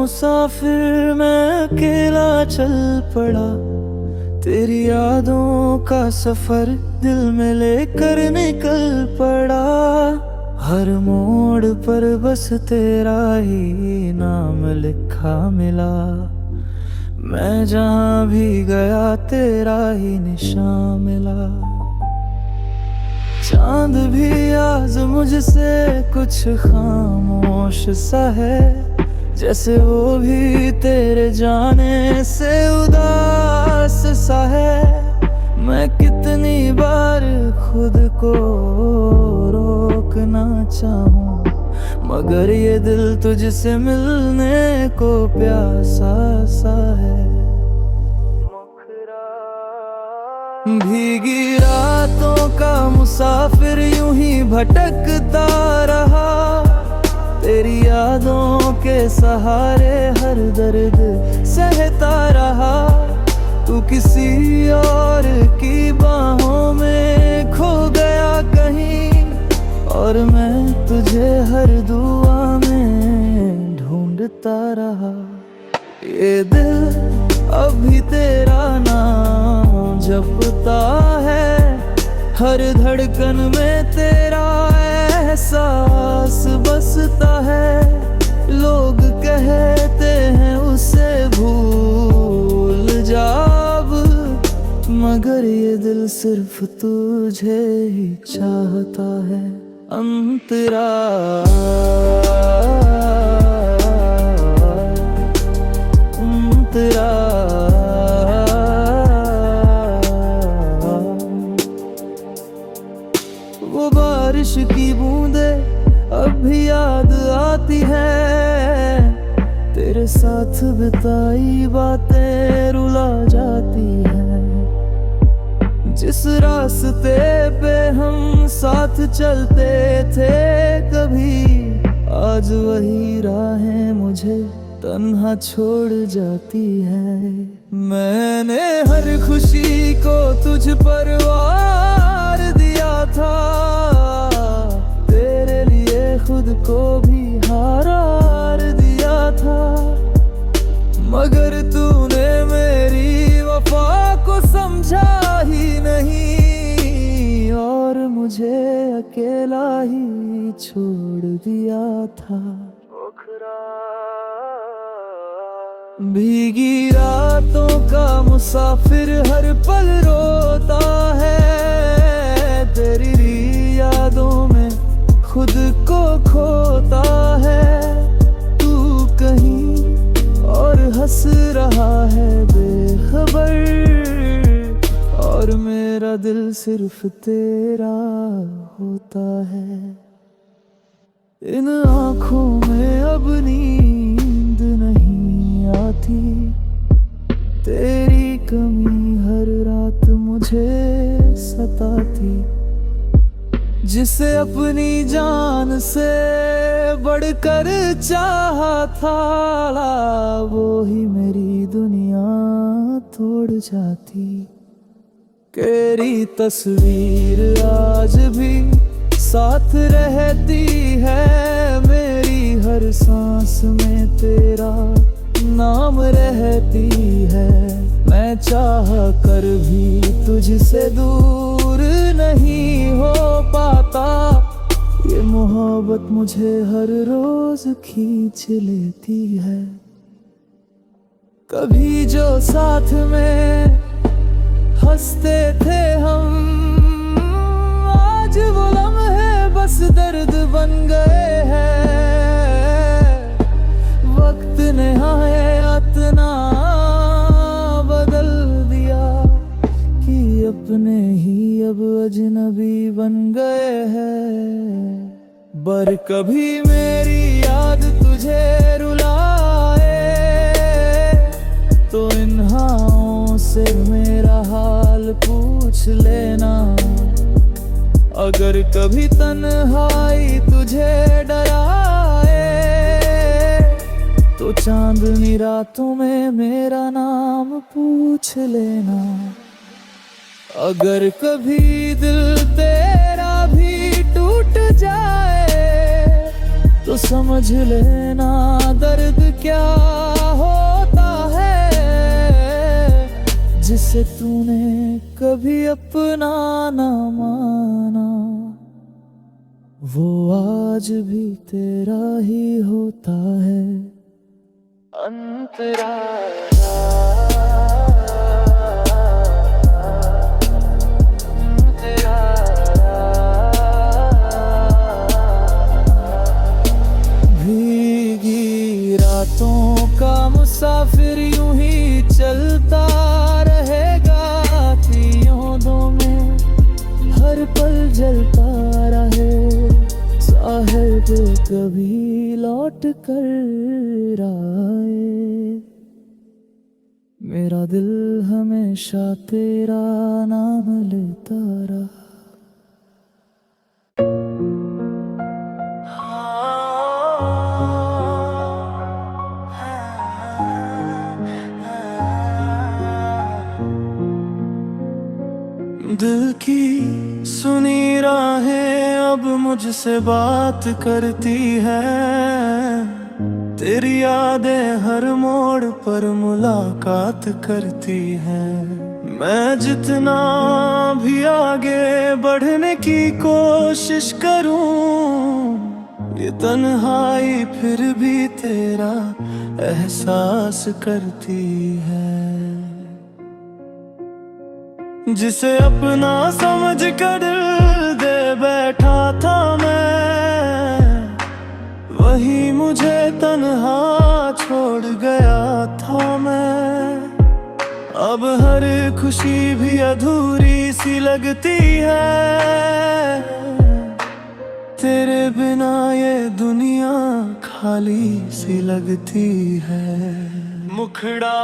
मुसाफिर मैं अकेला चल पड़ा, तेरी यादों का सफर दिल में लेकर निकल पड़ा। हर मोड़ पर बस तेरा ही नाम लिखा मिला, मैं जहाँ भी गया तेरा ही निशान मिला। चांद भी आज मुझसे कुछ खामोश सा है, जैसे वो भी तेरे जाने से उदास सा है। मैं कितनी बार खुद को रोकना चाहूं, मगर ये दिल तुझसे मिलने को प्यासा सा है। भीगी रातों का मुसाफिर यूं ही भटकता रहा, तेरी यादों के सहारे हर दर्द सहता रहा। तू किसी और की बाहों में खो गया कहीं, और मैं तुझे हर दुआ में ढूंढता रहा। ये दिल अभी तेरा नाम जपता है, हर धड़कन में तेरा एहसास बसता है। लोग कहते हैं उसे भूल जा अब, मगर ये दिल सिर्फ तुझे ही चाहता है। अंतरा अंतरा वो बारिश की बूंदे अब भी याद आती है, तेरे साथ बिताई बातें रुला जाती है। जिस रास्ते पे हम साथ चलते थे कभी, आज वही राहें मुझे तन्हा छोड़ जाती है। मैंने हर खुशी को तुझ पर वार दिया था, तेरे लिए खुद को भी हार दिया था। मगर तूने मेरी वफा को समझा ही नहीं, और मुझे अकेला ही छोड़ दिया था। भीगी रातों का मुसाफिर हर पल रोता है, तेरी यादों में खुद को खोता है। तू कहीं और हंस रहा है बेखबर, और मेरा दिल सिर्फ तेरा होता है। इन आँखों में अब नींद नहीं आती, तेरी कमी हर रात मुझे सताती। जिसे अपनी जान से बढ़कर चाहा था, वो ही मेरी दुनिया तोड़ जाती। तेरी तस्वीर आज भी साथ रहती है, मेरी हर सांस में तेरा नाम रहती है। मैं चाह कर भी तुझसे दूर नहीं हो पाता, ये मोहब्बत मुझे हर रोज खींच लेती है। कभी जो साथ में हंसते थे हम, आज वो लम्हे बस दर्द बन गए हैं। वक्त ने इतना बदल दिया कि अपने ही अब अजनबी बन गए हैं। बर कभी मेरी याद तुझे रुलाए, तो इन हाथों से मेरा हाल पूछ लेना। अगर कभी तन्हाई तुझे डराए, तो चांदनी रातों में मेरा नाम पूछ लेना। अगर कभी दिल तेरा भी टूट जाए, तो समझ लेना दर्द क्या होता है, जिसे तूने कभी अपना ना माना, वो आज भी तेरा ही होता है। अंतरा रातों का मुसाफिर यूं ही चलता रहेगा, यादों में हर पल जलता रहे, साहिब कभी लौट कर आए, मेरा दिल हमेशा तेरा नाम लेता रहा। दिल की सुनी राहें अब मुझसे बात करती है, तेरी यादें हर मोड़ पर मुलाकात करती हैं। मैं जितना भी आगे बढ़ने की कोशिश करूं, ये तन्हाई फिर भी तेरा एहसास करती है। जिसे अपना समझ कर दिल दे बैठा था मैं, वही मुझे तन्हा छोड़ गया था मैं। अब हर खुशी भी अधूरी सी लगती है, तेरे बिना ये दुनिया खाली सी लगती है। मुखड़ा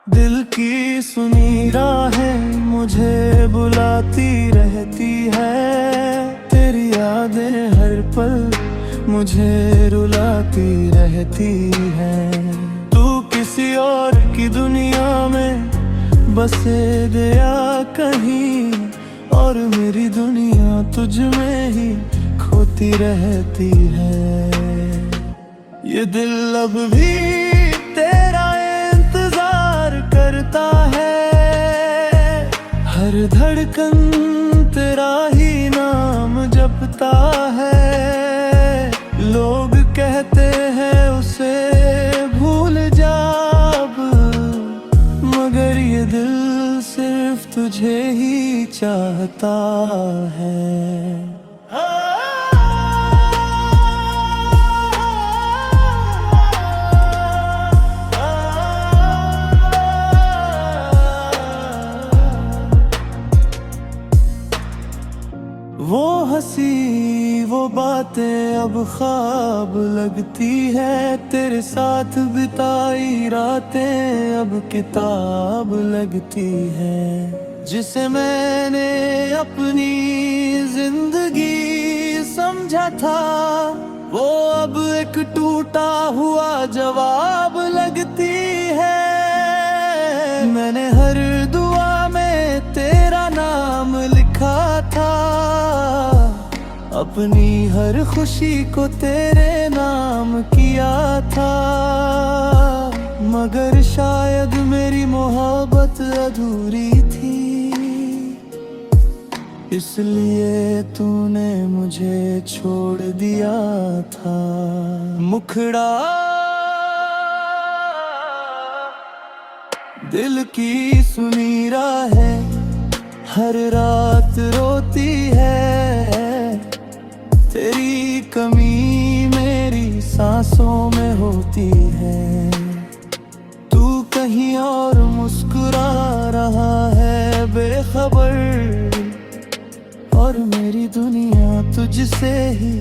दिल की सुनी राहें मुझे बुलाती रहती है, तेरी यादें हर पल मुझे रुलाती रहती है। तू किसी और की दुनिया में बसे गया कहीं, और मेरी दुनिया तुझ में ही खोती रहती है। ये दिल अब भी तेरा करता है, हर धड़कन तेरा ही नाम जपता है। लोग कहते हैं उसे भूल जा अब, मगर ये दिल सिर्फ तुझे ही चाहता है। वो हंसी वो बातें अब ख्वाब लगती है, तेरे साथ बिताई रातें अब किताब लगती है। जिसे मैंने अपनी जिंदगी समझा था, वो अब एक टूटा हुआ जवाब लगती है। मैंने हर दुआ में तेरा नाम लिखा था, अपनी हर खुशी को तेरे नाम किया था। मगर शायद मेरी मोहब्बत अधूरी थी, इसलिए तूने मुझे छोड़ दिया था। मुखड़ा दिल की सुनी राहें हर रात रोती है, तेरी कमी मेरी सांसों में होती है। तू कहीं और मुस्कुरा रहा है बेखबर, और मेरी दुनिया तुझसे ही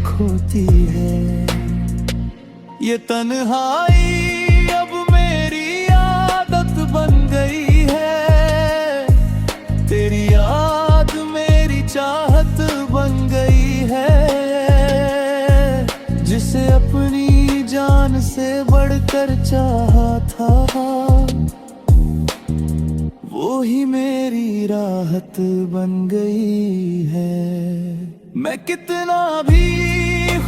खोती है। ये तन्हाई अब मेरी आदत बन गई है, तेरी याद मेरी चाहत बन गई है। जिसे अपनी जान से बढ़कर चाहा था, वो ही मेरी राहत बन गई है। मैं कितना भी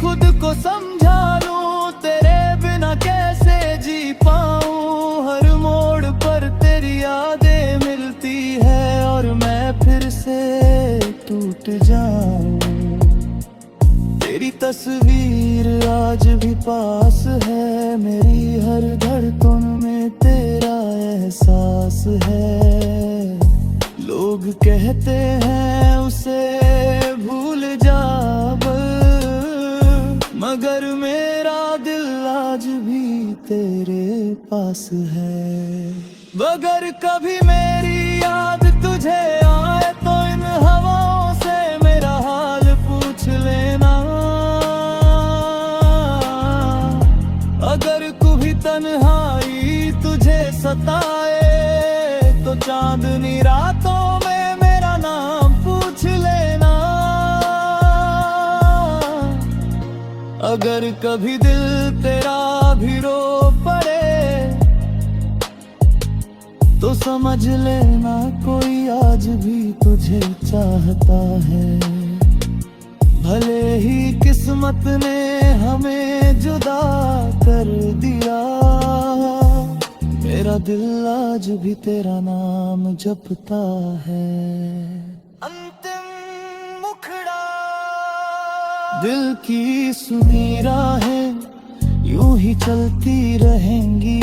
खुद को समझा लूं, तेरे बिना कैसे जी पाऊं। हर मोड़ पर तेरी यादें मिलती है और मैं फिर से टूट जाऊं। तेरी तस्वीर आज भी पास है, मेरी हर धड़कन में तेरा एहसास है। लोग कहते हैं उसे भूल जा मगर मेरा दिल आज भी तेरे पास है। अगर कभी मेरी याद तुझे आए तो इन हवाओं से मेरा हाल पूछ लेना। अगर कभी तन्हाई तुझे सताए तो चांदनी रातों में मेरा नाम पूछ लेना। अगर कभी दिल तेरा भी रो पड़े तो समझ लेना कोई आज भी तुझे चाहता है। भले ही किस्मत ने हमें जुदा कर दिया, मेरा दिल आज भी तेरा नाम जपता है। अंतिम मुखड़ा दिल की सुनी राहें यूं ही चलती रहेंगी।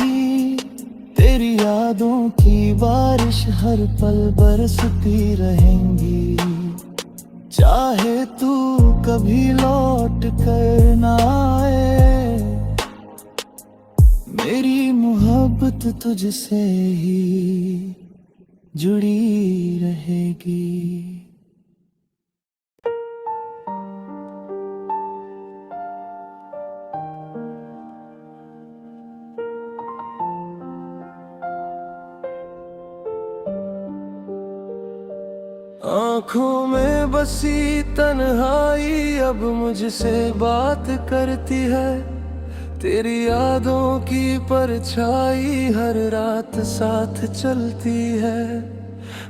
तेरी यादों की बारिश हर पल बरसती रहेंगी। चाहे तू कभी लौट कर ना आए, मेरी मोहब्बत तुझसे ही जुड़ी रहेगी। आँखों में बसी तन्हाई अब मुझसे बात करती है। तेरी यादों की परछाई हर रात साथ चलती है।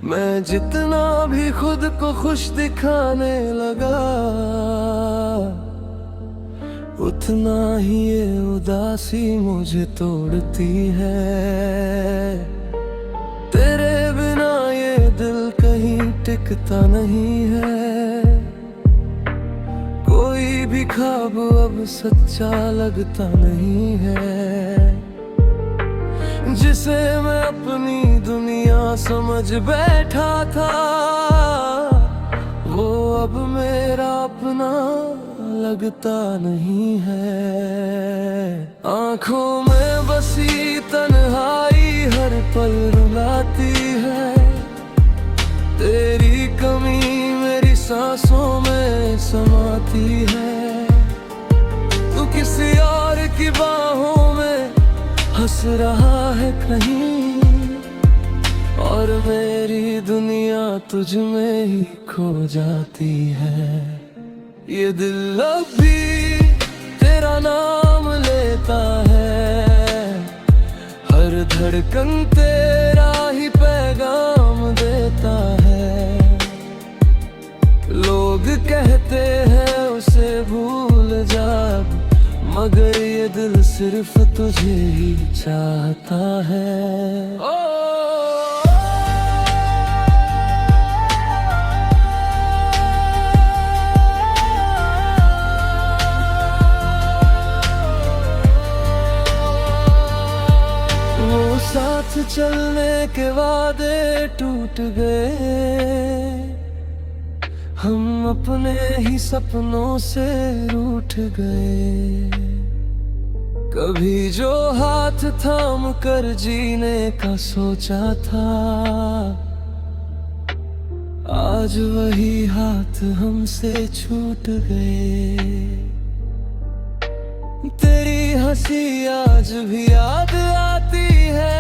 मैं जितना भी खुद को खुश दिखाने लगा, उतना ही ये उदासी मुझे तोड़ती है। तेरे बिना ये दिल कहीं टिकता नहीं है। कोई भी ख्वाब अब सच्चा लगता नहीं है। जिसे मैं अपनी दुनिया समझ बैठा था, वो अब मेरा अपना लगता नहीं है। आँखों में बसी तन्हाई हर पल रुलाती है। तेरी कमी मेरी सांसों में समाती है। तू किसी और की बाहों में हंस रहा है कहीं, और मेरी दुनिया तुझ में ही खो जाती है। ये दिल अब भी तेरा नाम लेता है, हर धड़कन तेरा ही पैगाम देता है। लोग कहते हैं उसे भूल जा, मगर ये दिल सिर्फ तुझे ही चाहता है। साथ चलने के वादे टूट गए, हम अपने ही सपनों से रूठ गए। कभी जो हाथ थाम कर जीने का सोचा था, आज वही हाथ हमसे छूट गए। तेरी हंसी आज भी याद आती है,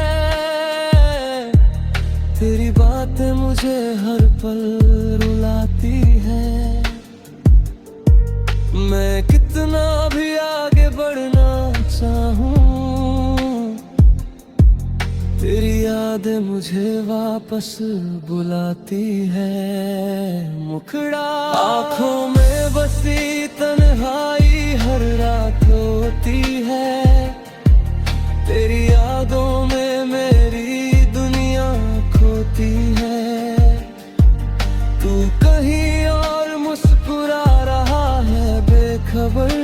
तेरी बातें मुझे हर पल रुलाती है। मैं कितना भी आगे बढ़ना चाहूं, तेरी यादें मुझे वापस बुलाती है। मुखड़ा आँखों में बसी तन्हाई हर रात होती है। तेरी यादों में मेरी दुनिया खोती है। तू कहीं और मुस्कुरा रहा है बेखबर,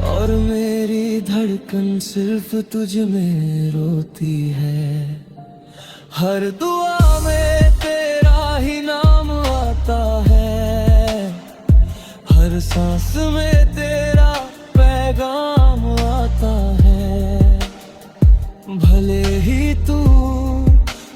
और मेरी धड़कन सिर्फ तुझ में रोती है। हर दुआ में तेरा ही नाम आता है, हर सांस में तेरा पैगाम आता है। भले ही तू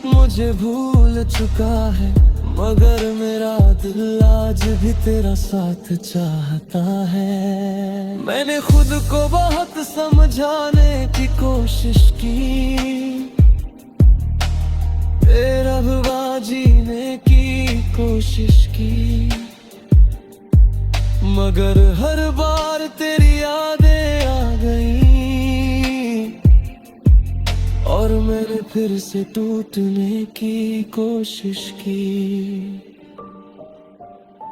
मुझे भूल चुका है, मगर मेरा दिल आज भी तेरा साथ चाहता है। मैंने खुद को बहुत समझाने की कोशिश की, तेरा भवा जीने की कोशिश की, मगर हर बार तेरी यादें आ गई और मैंने फिर से टूटने की कोशिश की।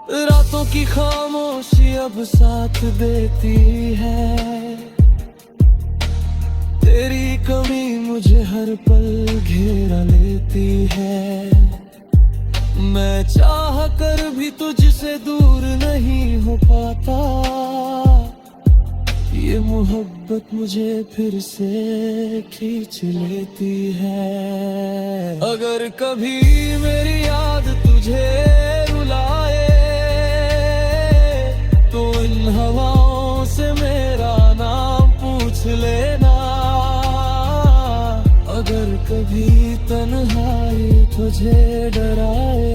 रातों की खामोशी अब साथ देती है, तेरी कमी मुझे हर पल घेरा लेती है। मैं चाह कर भी तुझसे दूर नहीं हो पाता, ये मोहब्बत मुझे फिर से खींच लेती है। अगर कभी मेरी याद तुझे रुलाए तो इन हवाओं से मेरा नाम पूछ लेना। अगर कभी तन्हाई तुझे डराए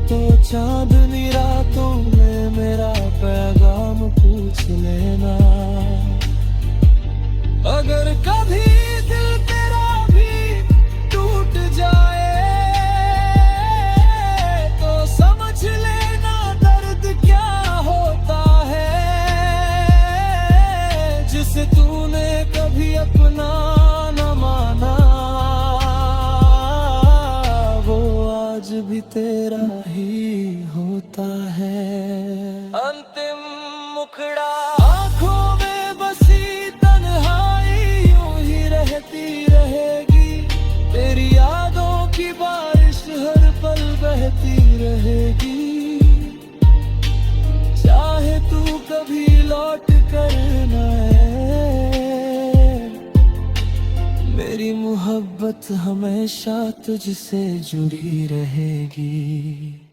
तो चांदनी रातों में मेरा पैगाम पूछ लेना। अगर कभी दिल तेरा भी टूट जाए तो समझ लेना दर्द क्या होता है। जिसे तूने कभी अपना न माना, वो आज भी तेरा ही होता है। अंतिम मुखड़ा आँखों में बसी तन्हाई यूं ही रहती रहेगी। तेरी यादों की बारिश हर पल बहती रहेगी। चाहे तू कभी लौट कर न आए, मेरी मोहब्बत हमेशा तुझसे जुड़ी रहेगी।